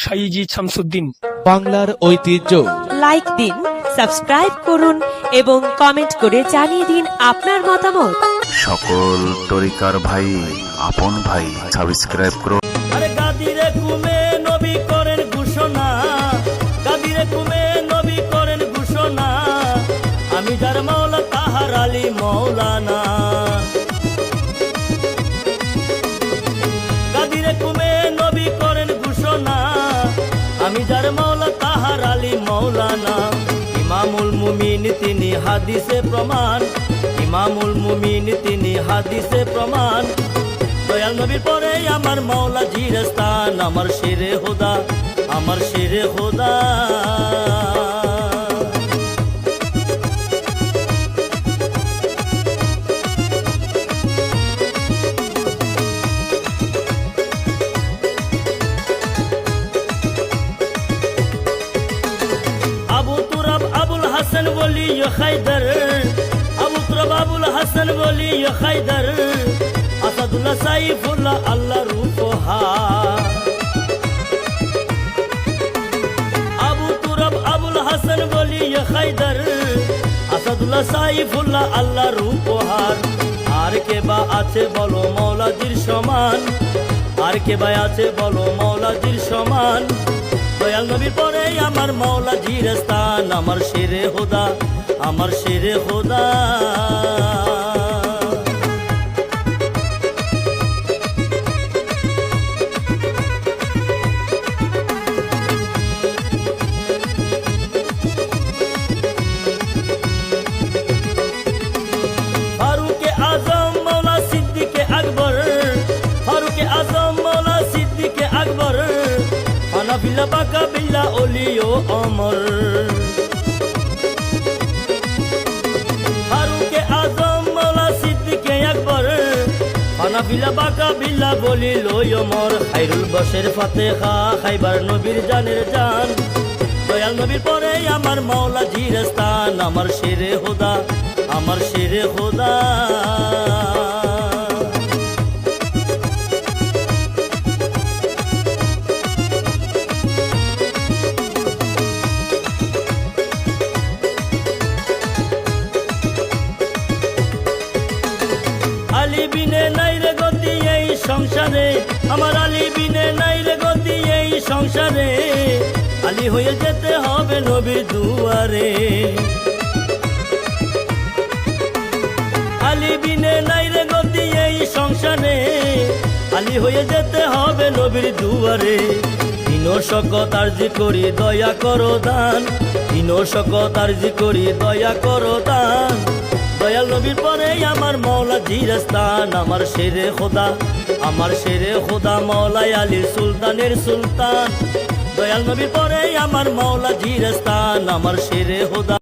সাইজি শামসুদ্দিন। বাংলার ঐতিহ্য। লাইক দিন, সাবস্ক্রাইব করুন এবং কমেন্ট করে জানিয়ে দিন আপনার মতামত। সকল তরিকার ভাই, আপন ভাই, সাবস্ক্রাইব করুন। আরে গাদিরে কুমে নবী করেন ঘোষণা, গাদিরে কুমে নবী করেন ঘোষণা, আমি যার মাওলা তাহার আলী মৌলানা। গাদিরে কুমে নবী করেন ঘোষণা, আমি যার মাওলা তাহার আলী মৌলানা। ইমামুল মুমিন তিনি হাদিসে প্রমাণ, ইমামুল মুমিন তিনি হাদিসে প্রমাণ। দয়াল নবীর পরে আমার মাওলা জির স্থান, আমার শেরে খোদা, আমার শেরে খোদা। আবু তুরাব আবুল হাসান বলি খাইদার, আবু তুরাব আবুল হাসান বলি খাইদার, আসাদুল্লাহ সাইফুল্লাহ আল্লাহর উপহার। আবু তুরাব আবুল হাসান বলি খাইদার, আসাদুল্লাহ সাইফুল্লাহ আল্লাহর উপহার। আর কে বা আছে বলো মৌলাজির সমান, আর কে বা আছে বলো মৌলাজির সমান। দয়াল নবীর পরে আমার মৌলাজির স্থান, আমার শেরে খোদা, আমার শেরে খোদা। ফারুকে আজম মৌলা সিদ্দিকে আকবর, ফারুকে আজম মৌলা সিদ্দিকে আকবর, হানাফিলা বাকা বিল্লা ওলি ও অমর। ফারুকে আজম মৌলা সিদ্দিকে আকবর, হানাফিলা বাকা বিল্লা বলি লই অমর। খাইরুল বশের ফাতেহা, খাইবার নবীর জানের জান। দয়াল নবীর পরে আমার মাওলা জির স্থান, আমার শেরে খোদা, আমার শেরে খোদা। আলী বিনে নাই রে গতি এই সংসারে, আমার আলী বিনে নাই রে গতি এই সংসারে। আলী হয়ে যেতে হবে নবীর দুয়ারে, আলী বিনে নাই রে গতি এই সংসারে। আলী হয়ে যেতে হবে নবীর দুয়ারে। দিন শকত আরজি করি দয়া করো দান, দিন শকত আরজি করি দয়া করো দান। দয়াল নবীর পরে আমার মাওলা জির স্থান, আমার শেরে খোদা, আমার শেরে খোদা মাওলাই আলী সুলতানের সুলতান। দয়াল নবীর পরে আমার মাওলা জির স্থান, আমার শেরে খোদা।